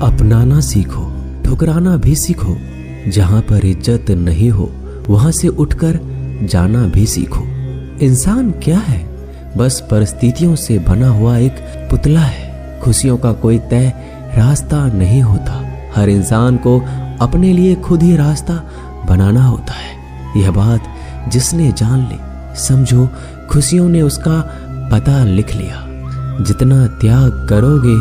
अपनाना सीखो, ठुकराना भी सीखो। जहां पर इज्जत नहीं हो वहां से उठकर जाना भी सीखो। इंसान क्या है? बस परिस्थितियों से बना हुआ एक पुतला है। खुशियों का कोई तय रास्ता नहीं होता। हर इंसान को अपने लिए खुद ही रास्ता बनाना होता है। यह बात जिसने जान ली, समझो खुशियों ने उसका पता लिख लिया। जितना त्याग करोगे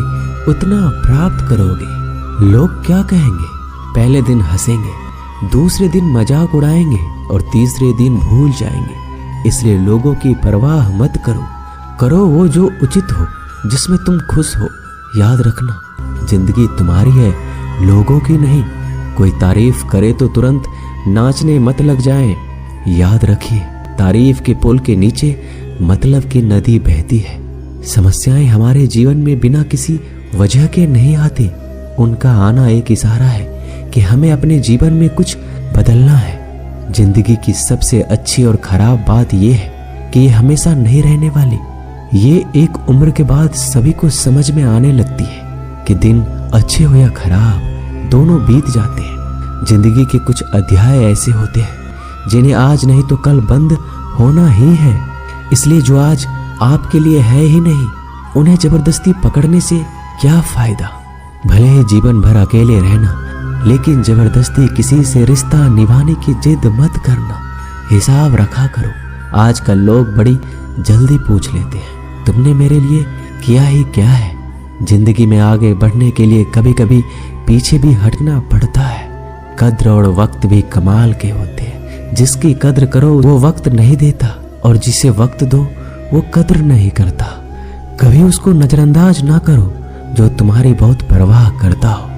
उतना प्राप्त करोगे। लोग क्या कहेंगे? पहले दिन हंसेंगे, दूसरे दिन मजाक उड़ाएंगे और तीसरे दिन भूल जाएंगे। इसलिए लोगों की परवाह मत करो। करो वो जो उचित हो, जिसमें तुम खुश हो। याद रखना, जिंदगी तुम्हारी है, लोगों की नहीं। कोई तारीफ करे तो तुरंत नाचने मत लग जाएं। याद रखिए, तारीफ के पुल के नीचे मतलब की नदी बहती है। समस्याएं हमारे जीवन में बिना किसी वजह के नहीं आती। उनका आना एक इशारा है कि हमें अपने जीवन में कुछ बदलना है। जिंदगी की सबसे अच्छी और खराब बात यह है कि ये हमेशा नहीं रहने वाली। ये एक उम्र के बाद सभी को समझ में आने लगती है कि दिन अच्छे हो या खराब, दोनों बीत जाते हैं। जिंदगी के कुछ अध्याय ऐसे होते हैं जिन्हें आज नहीं तो कल बंद होना ही है। इसलिए जो आज आपके लिए है ही नहीं, उन्हें जबरदस्ती पकड़ने से क्या फायदा। भले ही जीवन भर अकेले रहना, लेकिन जबरदस्ती किसी से रिश्ता निभाने की जिद मत करना। हिसाब रखा करो। आजकल लोग बड़ी जल्दी पूछ लेते हैं, तुमने मेरे लिए किया ही क्या है। जिंदगी में आगे बढ़ने के लिए कभी कभी पीछे भी हटना पड़ता है। कद्र और वक्त भी कमाल के होते हैं। जिसकी कद्र करो वो वक्त नहीं देता, और जिसे वक्त दो वो कद्र नहीं करता। कभी उसको नजरअंदाज ना करो जो तुम्हारी बहुत परवाह करता हो,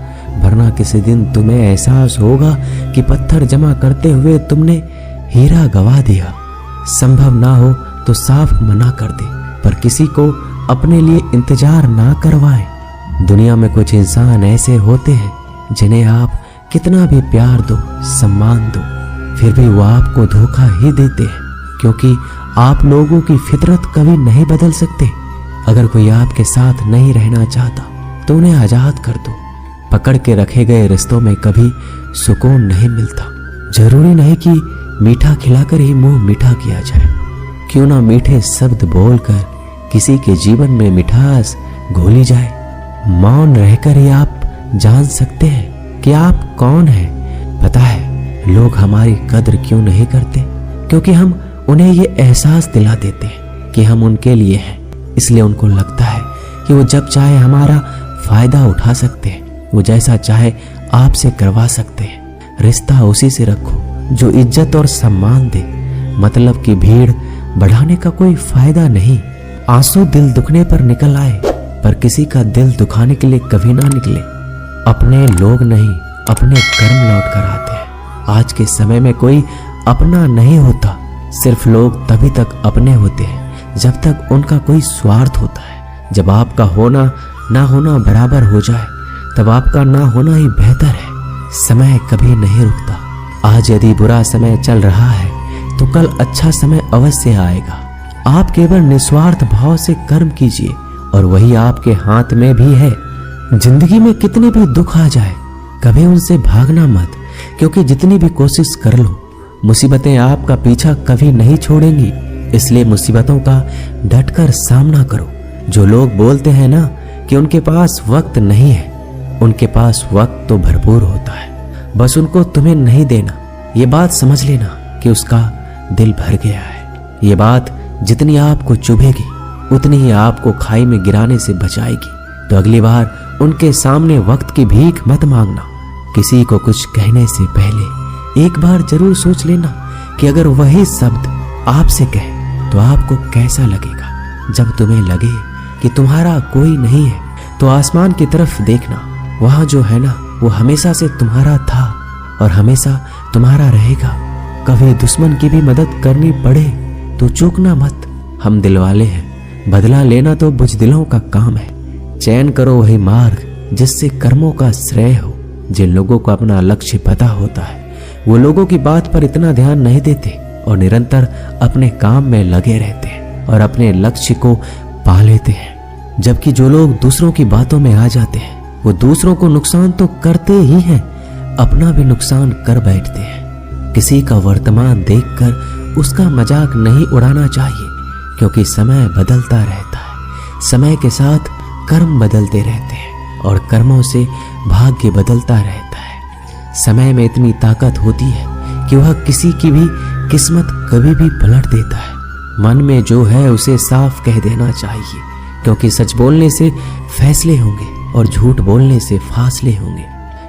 वरना किसी दिन तुम्हें एहसास होगा कि पत्थर जमा करते हुए तुमने हीरा गवा दिया। संभव ना हो तो साफ मना कर दे, पर किसी को अपने लिए इंतजार ना करवाएं। दुनिया में कुछ इंसान ऐसे होते हैं जिन्हें आप कितना भी प्यार दो, सम्मान दो, फिर भी वो आपको धोखा ही देते हैं, क्योंकि आप लोगों की फितरत कभी नहीं बदल सकते। अगर कोई आपके साथ नहीं रहना चाहता तो उन्हें आजाद कर दो। पकड़ के रखे गए रिश्तों में कभी सुकून नहीं मिलता। जरूरी नहीं कि मीठा खिलाकर ही मुंह मीठा किया जाए। क्यों ना मीठे शब्द बोलकर किसी के जीवन में मिठास घोली जाए। मौन रहकर ही आप जान सकते हैं कि आप कौन हैं। पता है लोग हमारी कद्र क्यों नहीं करते? क्योंकि हम उन्हें ये एहसास दिला देते हैं कि हम उनके लिए हैं। इसलिए उनको लगता है कि वो जब चाहे हमारा फायदा उठा सकते हैं, वो जैसा चाहे आपसे करवा सकते हैं। रिश्ता उसी से रखो जो इज्जत और सम्मान दे। मतलब की भीड़ बढ़ाने का कोई फायदा नहीं। आंसू दिल दुखने पर निकल आए, पर किसी का दिल दुखाने के लिए कभी ना निकले। अपने लोग नहीं, अपने कर्म लौट कर आते हैं। आज के समय में कोई अपना नहीं होता। सिर्फ लोग तभी तक अपने होते हैं जब तक उनका कोई स्वार्थ होता है। जब आपका होना ना होना बराबर हो जाए, तब आपका ना होना ही बेहतर है। समय कभी नहीं रुकता। आज यदि बुरा समय चल रहा है तो कल अच्छा समय अवश्य आएगा। आप केवल निस्वार्थ भाव से कर्म कीजिए और वही आपके हाथ में भी है। जिंदगी में कितने भी दुख आ जाए, कभी उनसे भागना मत, क्योंकि जितनी भी कोशिश कर लो, मुसीबतें आपका पीछा कभी नहीं छोड़ेंगी। इसलिए मुसीबतों का डटकर सामना करो। जो लोग बोलते हैं ना कि उनके पास वक्त नहीं है, उनके पास वक्त तो भरपूर होता है, बस उनको तुम्हें नहीं देना। ये बात समझ लेना कि उसका दिल भर गया है। ये बात जितनी आपको चुभेगी उतनी ही आपको खाई में गिराने से बचाएगी। तो अगली बार उनके सामने वक्त की भीख मत मांगना। किसी को कुछ कहने से पहले एक बार जरूर सोच लेना कि अगर वही शब्द आपसे कहे तो आपको कैसा लगेगा। जब तुम्हें लगे कि तुम्हारा कोई नहीं है तो आसमान की तरफ देखना। वहां जो है ना वो हमेशा से तुम्हारा था और हमेशा तुम्हारा रहेगा। कभी दुश्मन की भी मदद करनी पड़े तो चूकना मत। हम दिलवाले हैं, बदला लेना तो बुजदिलों का काम है। चयन करो वही मार्ग जिससे कर्मों का श्रेय हो। जिन लोगों को अपना लक्ष्य पता होता है वो लोगों की बात पर इतना ध्यान नहीं देते और निरंतर अपने काम में लगे रहते हैं और अपने लक्ष्य को पा लेते हैं। जबकि जो लोग दूसरों की बातों में आ जाते हैं वो दूसरों को नुकसान तो करते ही हैं, अपना भी नुकसान कर बैठते हैं। किसी का वर्तमान देखकर उसका मजाक नहीं उड़ाना चाहिए, क्योंकि समय बदलता रहता है। समय के साथ कर्म बदलते रहते हैं और कर्मों से भाग्य बदलता रहता है। समय में इतनी ताकत होती है कि वह किसी की भी किस्मत कभी भी पलट देता है। मन में जो है उसे साफ कह देना चाहिए, क्योंकि सच बोलने से फैसले होंगे और झूठ बोलने से फासले होंगे।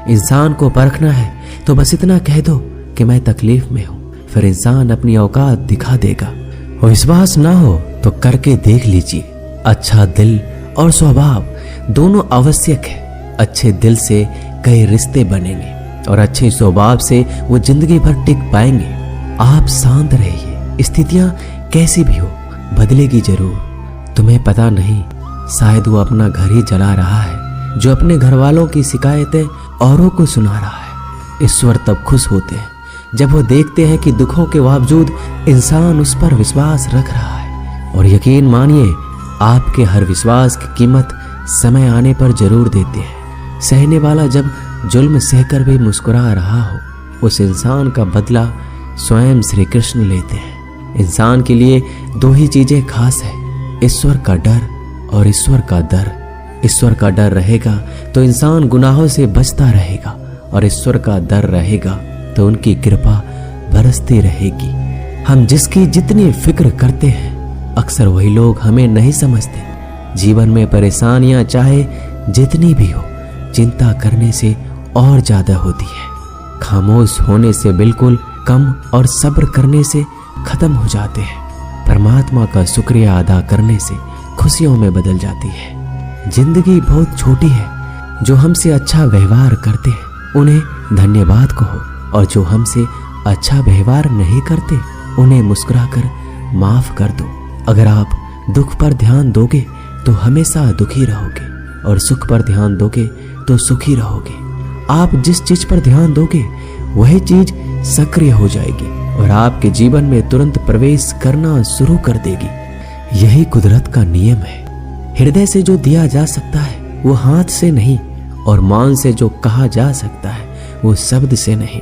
इंसान को परखना है तो बस इतना कह दो कि मैं तकलीफ में हूं, फिर इंसान अपनी औकात दिखा देगा। और विश्वास ना हो तो करके देख लीजिए। अच्छा दिल और स्वभाव दोनों आवश्यक है। अच्छे दिल से कई रिश्ते बनेंगे और अच्छे स्वभाव से वो जिंदगी भर टिक पाएंगे। आप शांत रहिए, स्थितियां कैसी भी हो बदलेगी जरूर। तुम्हें पता नहीं, शायद वो अपना घर ही जला रहा है जो अपने घर वालों की शिकायतें औरों को सुना रहा है। ईश्वर तब खुश होते हैं जब वो देखते हैं कि दुखों के बावजूद इंसान उस पर विश्वास रख रहा है। और यकीन मानिए, आपके हर विश्वास की कीमत समय आने पर जरूर देते हैं। सहने वाला जब जुल्म सहकर भी मुस्कुरा रहा हो, उस इंसान का बदला स्वयं श्री कृष्ण लेते हैं। इंसान के लिए दो ही चीजें खास है, ईश्वर का डर और ईश्वर का दर। ईश्वर का डर रहेगा तो इंसान गुनाहों से बचता रहेगा, और ईश्वर का डर रहेगा तो उनकी कृपा बरसती रहेगी। हम जिसकी जितनी फिक्र करते हैं, अक्सर वही लोग हमें नहीं समझते। जीवन में परेशानियां चाहे जितनी भी हो, चिंता करने से और ज्यादा होती है। खामोश होने से बिल्कुल कम और सब्र करने से खत्म हो जाते हैं। परमात्मा का शुक्रिया अदा करने से खुशियों में बदल जाती है। जिंदगी बहुत छोटी है। जो हमसे अच्छा व्यवहार करते हैं उन्हें धन्यवाद कहो, और जो हमसे अच्छा व्यवहार नहीं करते उन्हें मुस्कुराकर माफ कर दो। अगर आप दुख पर ध्यान दोगे तो हमेशा दुखी रहोगे, और सुख पर ध्यान दोगे तो सुखी रहोगे। आप जिस चीज पर ध्यान दोगे वही चीज सक्रिय हो जाएगी और आपके जीवन में तुरंत प्रवेश करना शुरू कर देगी। यही कुदरत का नियम है। हृदय से जो दिया जा सकता है वो हाथ से नहीं, और मौन से जो कहा जा सकता है वो शब्द से नहीं।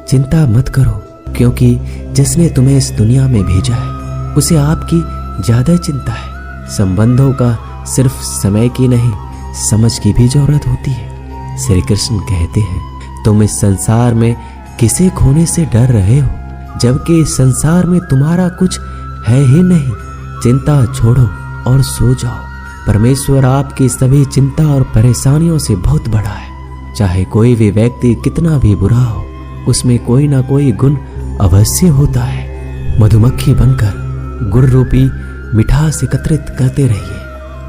चिंता मत करो, क्योंकि जिसने तुम्हें इस दुनिया में भेजा है उसे आपकी ज्यादा चिंता है। संबंधों का सिर्फ समय की नहीं, समझ की भी जरूरत होती है। श्री कृष्ण कहते हैं, तुम इस संसार में किसे खोने से डर रहे हो, जबकि इस संसार में तुम्हारा कुछ है ही नहीं। चिंता छोड़ो और सो जाओ। परमेश्वर आपकी सभी चिंता और परेशानियों से बहुत बड़ा है। चाहे कोई भी व्यक्ति कितना भी बुरा हो, उसमें कोई ना कोई गुण अवश्य होता है। मधुमक्खी बनकर गुण रूपी मिठास एकत्रित करते रहिए।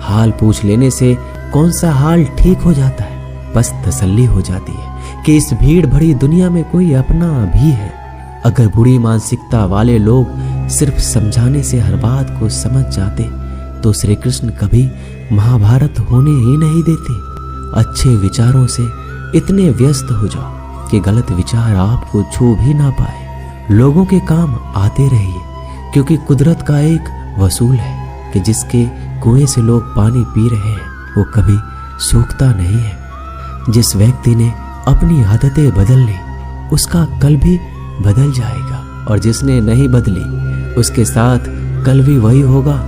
हाल पूछ लेने से कौन सा हाल ठीक हो जाता है, बस तसल्ली हो जाती है कि इस भीड़ भरी दुनिया में कोई अपना भी है। अगर बुरी मानसिकता वाले लोग सिर्फ समझाने से हर बात को समझ जाते तो श्री कृष्ण कभी महाभारत होने ही नहीं देते। अच्छे विचारों से इतने व्यस्त हो जाओ कि गलत विचार आपको छू भी ना पाए। लोगों के काम आते रहिए, क्योंकि कुदरत का एक वसूल है कि जिसके कुएं से लोग पानी पी रहे हैं वो कभी सूखता नहीं है। जिस व्यक्ति ने अपनी आदतें बदल ली उसका कल भी बदल जाएगा, और जिसने नहीं बदली उसके साथ कल भी वही होगा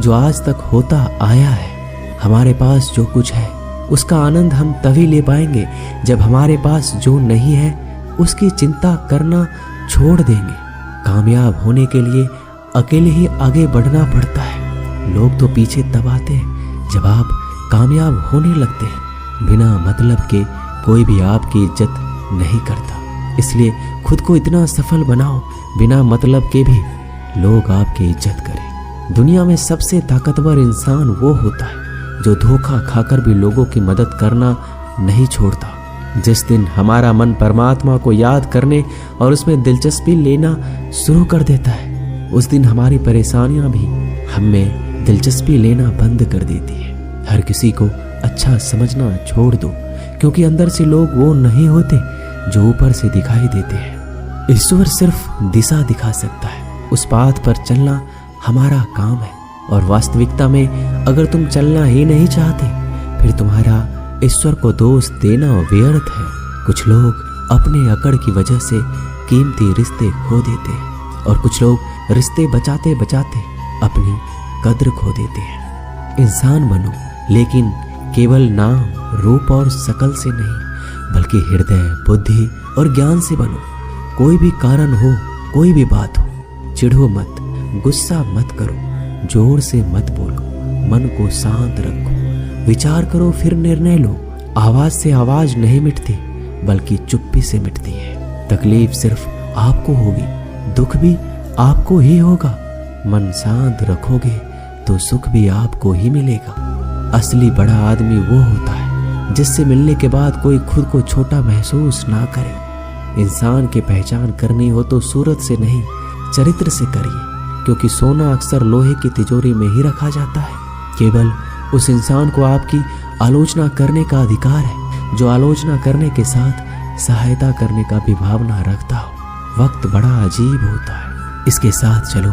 जो आज तक होता आया है। हमारे पास जो कुछ है उसका आनंद हम तभी ले पाएंगे जब हमारे पास जो नहीं है उसकी चिंता करना छोड़ देंगे। कामयाब होने के लिए अकेले ही आगे बढ़ना पड़ता है। लोग तो पीछे तब आते हैं जब आप कामयाब होने लगते हैं। बिना मतलब के कोई भी आपकी इज्जत नहीं करता, इसलिए खुद को इतना सफल बनाओ बिना मतलब के भी लोग आपकी इज्जत करें। दुनिया में सबसे ताकतवर इंसान वो होता है जो धोखा खाकर भी लोगों की मदद करना नहीं छोड़ता। जिस दिन हमारा मन परमात्मा को याद करने और उसमें दिलचस्पी लेना शुरू कर देता है, उस दिन हमारी परेशानियां भी हमें दिलचस्पी लेना बंद कर देती है। हर किसी को अच्छा समझना छोड़ दो, क्योंकि अंदर से लोग वो नहीं होते जो ऊपर से दिखाई देते हैं। ईश्वर सिर्फ दिशा दिखा सकता है, उस पाथ पर चलना हमारा काम है। और वास्तविकता में अगर तुम चलना ही नहीं चाहते फिर तुम्हारा ईश्वर को दोष देना व्यर्थ है। कुछ लोग अपने अकड़ की वजह से कीमती रिश्ते खो देते हैं और कुछ लोग रिश्ते बचाते बचाते अपनी कद्र खो देते हैं। इंसान बनो, लेकिन केवल नाम, रूप और शकल से नहीं, बल्कि हृदय, बुद्धि और ज्ञान से बनो। कोई भी कारण हो, कोई भी बात हो, चिढ़ो मत, गुस्सा मत करो, जोर से मत बोलो, मन को शांत रखो, विचार करो फिर निर्णय लो। आवाज से आवाज नहीं मिटती, बल्कि चुप्पी से मिटती है। तकलीफ सिर्फ आपको होगी, दुख भी आपको ही होगा। मन शांत रखोगे तो सुख भी आपको ही मिलेगा। असली बड़ा आदमी वो होता है जिससे मिलने के बाद कोई खुद को छोटा महसूस ना करे। इंसान की पहचान करनी हो तो सूरत से नहीं, चरित्र से करिए, क्योंकि सोना अक्सर लोहे की तिजोरी में ही रखा जाता है। केवल उस इंसान को आपकी आलोचना करने का अधिकार है जो आलोचना करने के साथ सहायता करने का भी भावना रखता हो। वक्त बड़ा अजीब होता है, इसके साथ चलो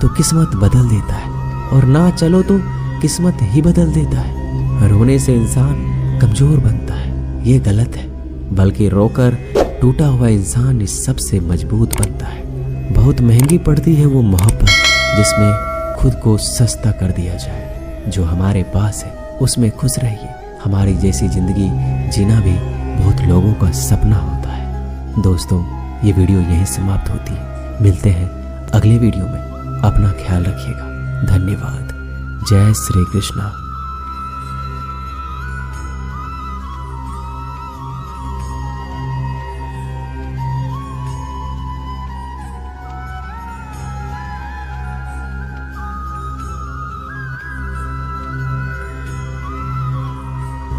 तो किस्मत बदल देता है और ना चलो तो किस्मत ही बदल देता है। रोने से इंसान कमजोर बनता है, ये गलत है, बल्कि रोकर टूटा हुआ इंसान इस सबसे मजबूत बनता है। बहुत महंगी पड़ती है वो मोहब्बत जिसमें खुद को सस्ता कर दिया जाए। जो हमारे पास है उसमें खुश रहिए। हमारी जैसी जिंदगी जीना भी बहुत लोगों का सपना होता है। दोस्तों, ये वीडियो यहीं समाप्त होती है। मिलते हैं अगले वीडियो में। अपना ख्याल रखिएगा। धन्यवाद। जय श्री कृष्णा।